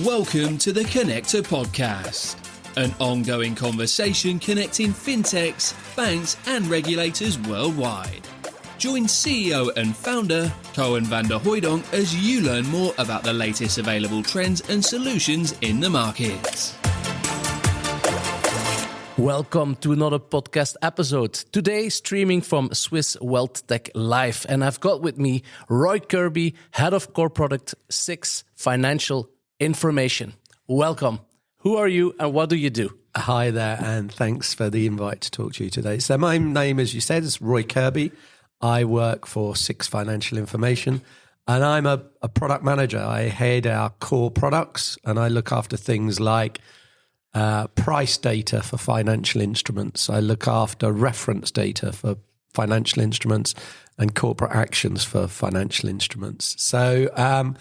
Welcome to the Connector Podcast, an ongoing conversation connecting fintechs, banks, and regulators worldwide. Join CEO and founder Koen van der Hooydonk as you learn more about the latest available trends and solutions in the market. Welcome to another podcast episode. Today, streaming from Swiss WealthTech Live. And I've got with me Roy Kirby, Head of Core Product 6 Financial Information. Welcome. Who are you and what do you do? Hi there, and thanks for the invite to talk to you today. So my name, as you said, is Roy Kirby. I work for 6 Financial Information, and I'm a product manager. I head our core products, and I look after things like price data for financial instruments. I look after reference data for financial instruments and corporate actions for financial instruments. So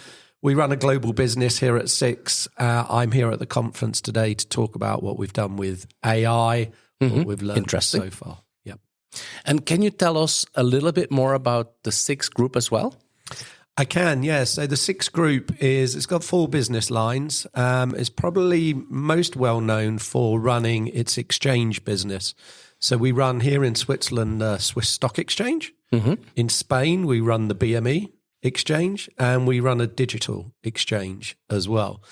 we run a global business here at 6. I'm here at the conference today to talk about what we've done with AI, what we've learned so far. Yep. And can you tell us a little bit more about the 6 group as well? I can, yes. So the 6 group it's got 4 business lines. It's probably most well known for running its exchange business. So we run here in Switzerland, Swiss Stock Exchange. In Spain, we run the BME exchange, and we run a digital exchange as well.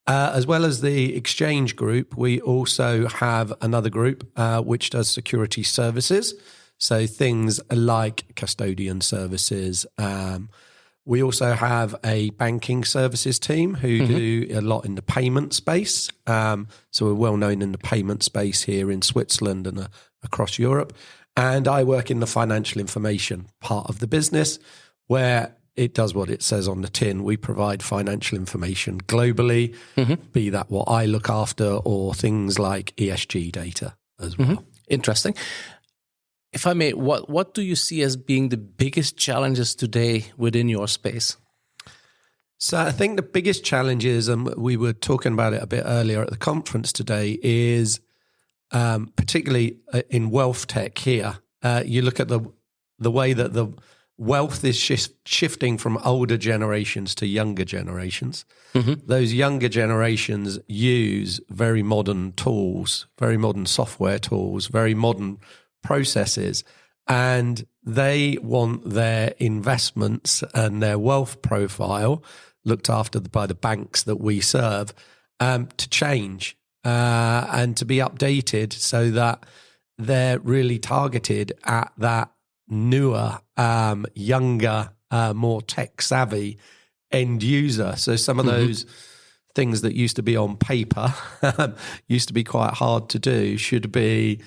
As well as the exchange group, we also have another group which does security services. So things like custodian services. We also have a banking services team who do a lot in the payment space. So we're well known in the payment space here in Switzerland and across Europe. And I work in the financial information part of the business, where it does what it says on the tin. We provide financial information globally, be that what I look after or things like ESG data as well. Interesting. If I may, what do you see as being the biggest challenges today within your space? So I think the biggest challenges, and we were talking about it a bit earlier at the conference today, is particularly in WealthTech here. You look at the way that the wealth is shifting from older generations to younger generations. Those younger generations use very modern tools, very modern software tools, very modern processes, and they want their investments and their wealth profile looked after by the banks that we serve to change and to be updated so that they're really targeted at that newer, younger, more tech-savvy end user. So some of those things that used to be on paper, used to be quite hard to do, should be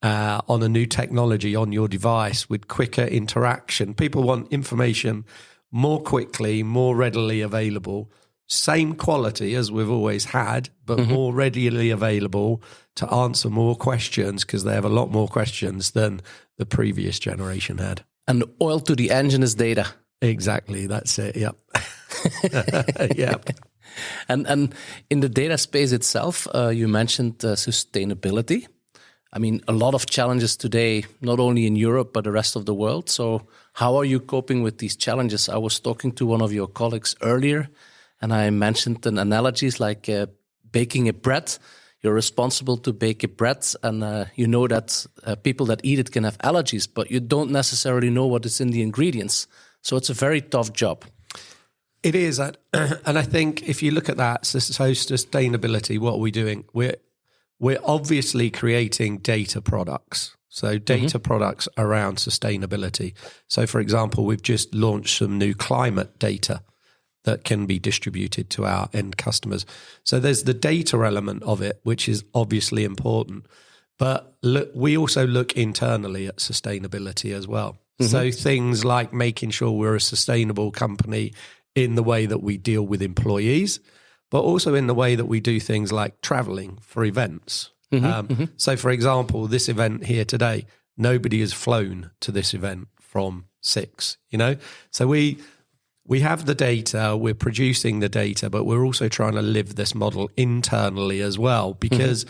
on a new technology on your device with quicker interaction. People want information more quickly, more readily available, same quality as we've always had, but more readily available to answer more questions because they have a lot more questions than the previous generation had. And the oil to the engine is data. Exactly, that's it, yep. Yep. And in the data space itself, you mentioned sustainability. I mean, a lot of challenges today, not only in Europe, but the rest of the world. So how are you coping with these challenges? I was talking to one of your colleagues earlier, and I mentioned an analogies like baking a bread. You're responsible to bake a bread, and you know that people that eat it can have allergies, but you don't necessarily know what is in the ingredients. So it's a very tough job. It is. And I think if you look at that, so sustainability, what are we doing? We're obviously creating data products. So data products around sustainability. So for example, we've just launched some new climate data that can be distributed to our end customers. So there's the data element of it, which is obviously important. But look, we also look internally at sustainability as well. So things like making sure we're a sustainable company in the way that we deal with employees, but also in the way that we do things like traveling for events. So, for example, this event here today, nobody has flown to this event from 6, So we have the data, we're producing the data, but we're also trying to live this model internally as well, because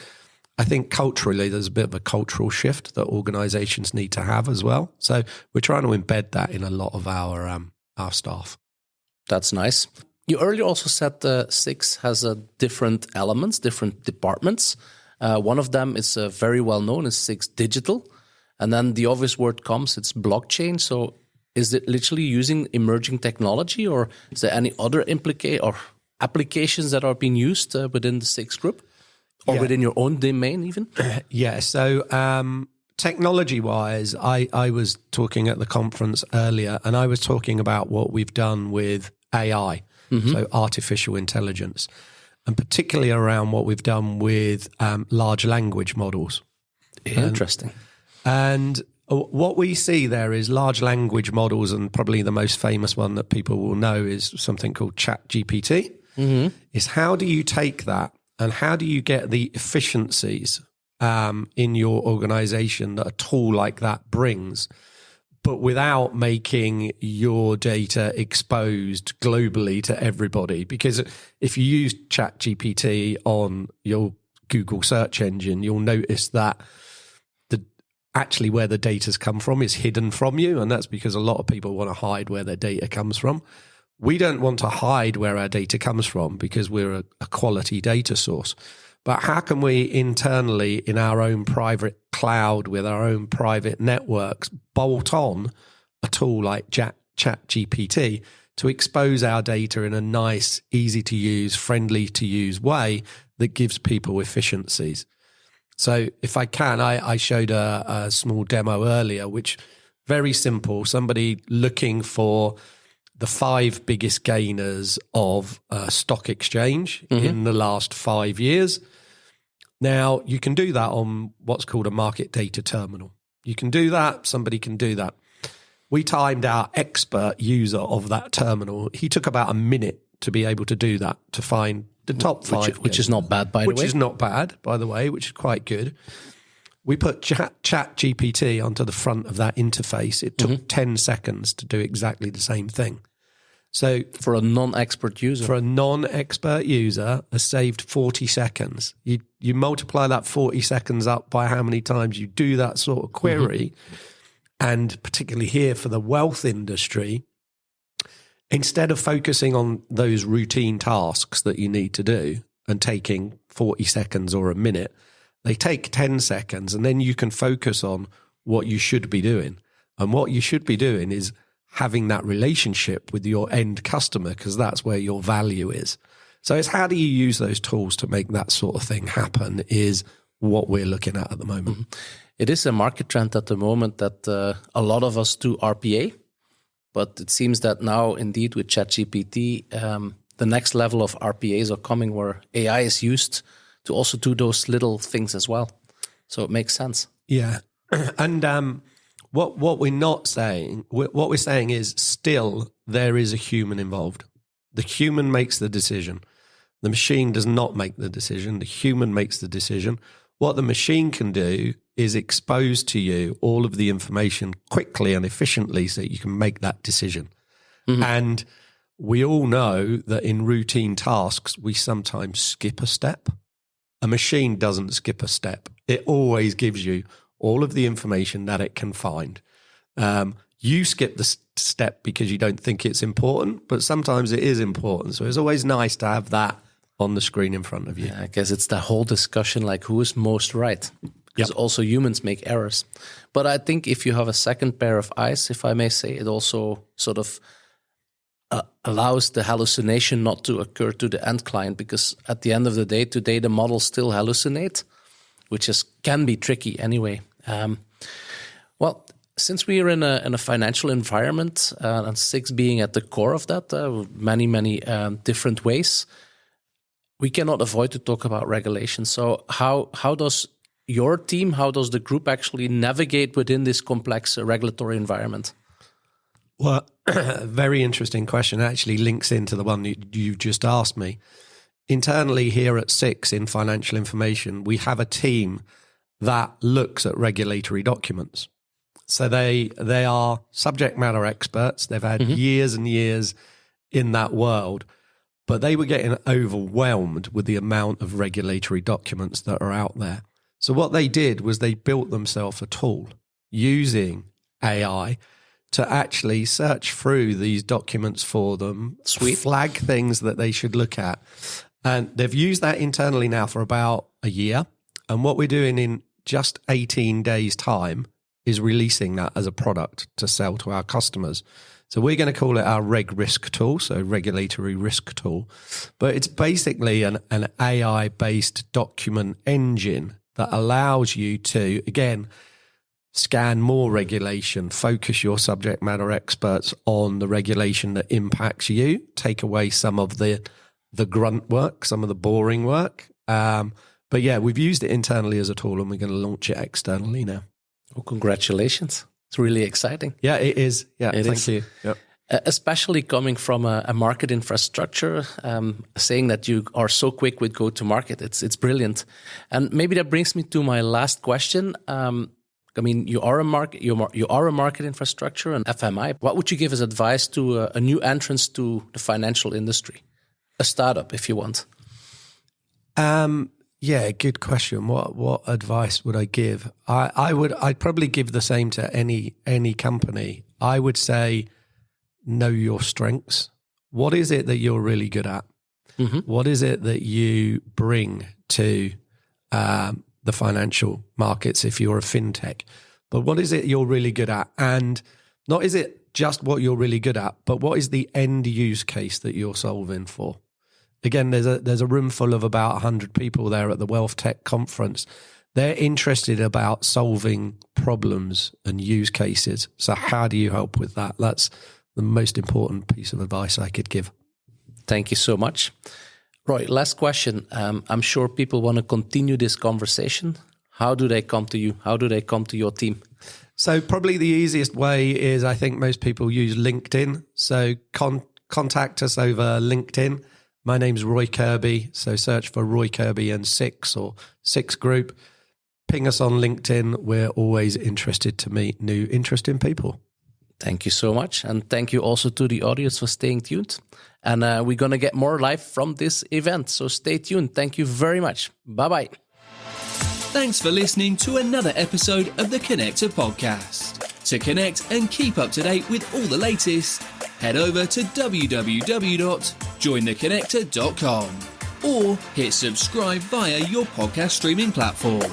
I think culturally there's a bit of a cultural shift that organizations need to have as well. So we're trying to embed that in a lot of our staff. That's nice. You earlier also said SIX has different elements, different departments. One of them is very well known, is SIX Digital. And then the obvious word comes, it's blockchain. So is it literally using emerging technology, or is there any other applications that are being used within the SIX group? Or within your own domain even? Yeah, so technology-wise, I was talking at the conference earlier, and I was talking about what we've done with AI, so artificial intelligence, and particularly around what we've done with large language models. Interesting. And what we see there is large language models, and probably the most famous one that people will know is something called ChatGPT, is how do you take that and how do you get the efficiencies in your organization that a tool like that brings, but without making your data exposed globally to everybody? Because if you use ChatGPT on your Google search engine, you'll notice that actually where the data's come from is hidden from you, and that's because a lot of people want to hide where their data comes from. We don't want to hide where our data comes from because we're a quality data source. But how can we internally in our own private cloud with our own private networks bolt on a tool like ChatGPT to expose our data in a nice, easy to use, friendly to use way that gives people efficiencies? So if I can, I showed a small demo earlier, which very simple, somebody looking for the 5 biggest gainers of a stock exchange in the last 5 years. Now, you can do that on what's called a market data terminal. You can do that. Somebody can do that. We timed our expert user of that terminal. He took about a minute to be able to do that, to find the top 5. Which is not bad, by the way. Which is not bad, by the way, which is quite good. We put ChatGPT onto the front of that interface. It took 10 seconds to do exactly the same thing. So for a non-expert user, has saved 40 seconds. You multiply that 40 seconds up by how many times you do that sort of query, and particularly here for the wealth industry, instead of focusing on those routine tasks that you need to do and taking 40 seconds or a minute, they take 10 seconds, and then you can focus on what you should be doing. And what you should be doing is having that relationship with your end customer, because that's where your value is. So it's how do you use those tools to make that sort of thing happen is what we're looking at the moment. It is a market trend at the moment that a lot of us do RPA, but it seems that now indeed with ChatGPT, the next level of RPAs are coming where AI is used to also do those little things as well. So it makes sense. Yeah. And what we're not saying, what we're saying is still there is a human involved. The human makes the decision. The machine does not make the decision. The human makes the decision. What the machine can do is expose to you all of the information quickly and efficiently so you can make that decision. And we all know that in routine tasks, we sometimes skip a step. A machine doesn't skip a step. It always gives you all of the information that it can find. You skip the step because you don't think it's important, but sometimes it is important. So it's always nice to have that on the screen in front of you. Yeah, I guess it's the whole discussion, like who is most right? Because also humans make errors. But I think if you have a second pair of eyes, if I may say, it also sort of allows the hallucination not to occur to the end client, because at the end of the day, today the models still hallucinate, which can be tricky anyway. Well, since we are in a financial environment, and SIX being at the core of that, many different ways, we cannot avoid to talk about regulation. So how does your team, how does the group actually navigate within this complex regulatory environment? Well, very interesting question. It actually links into the one you just asked me. Internally here at SIX in financial information, we have a team that looks at regulatory documents. So they are subject matter experts. They've had years and years in that world, but they were getting overwhelmed with the amount of regulatory documents that are out there. So what they did was they built themselves a tool using AI to actually search through these documents for them, Sweet. flag things that they should look at. And they've used that internally now for about a year. And what we're doing in just 18 days' time is releasing that as a product to sell to our customers. So we're going to call it our reg risk tool, so regulatory risk tool. But it's basically an AI-based document engine that allows you to, again, scan more regulation, focus your subject matter experts on the regulation that impacts you, take away some of the grunt work, some of the boring work. But yeah, we've used it internally as a tool and we're going to launch it externally now. Oh, congratulations. It's really exciting. Yeah, it is. Yeah, thank you. Yep. Especially coming from a market infrastructure, saying that you are so quick with go-to-market. It's brilliant. And maybe that brings me to my last question. I mean, you are a market infrastructure and FMI. What would you give as advice to a new entrant to the financial industry? A startup, if you want. Yeah, good question. What advice would I give? I'd probably give the same to any company. I would say, know your strengths. What is it that you're really good at? Mm-hmm. What is it that you bring to the financial markets if you're a fintech? But what is it you're really good at? And not is it just what you're really good at, but what is the end use case that you're solving for? Again, there's a room full of about 100 people there at the WealthTech conference. They're interested about solving problems and use cases. So how do you help with that? That's the most important piece of advice I could give. Thank you so much. Roy, last question. I'm sure people want to continue this conversation. How do they come to you? How do they come to your team? So probably the easiest way is, I think most people use LinkedIn. So contact us over LinkedIn. My name's Roy Kirby. So search for Roy Kirby and Six or Six Group. Ping us on LinkedIn. We're always interested to meet new interesting people. Thank you so much. And thank you also to the audience for staying tuned. And we're going to get more live from this event. So stay tuned. Thank you very much. Bye-bye. Thanks for listening to another episode of the Connector Podcast. To connect and keep up to date with all the latest, head over to www.jointheconnector.com or hit subscribe via your podcast streaming platform.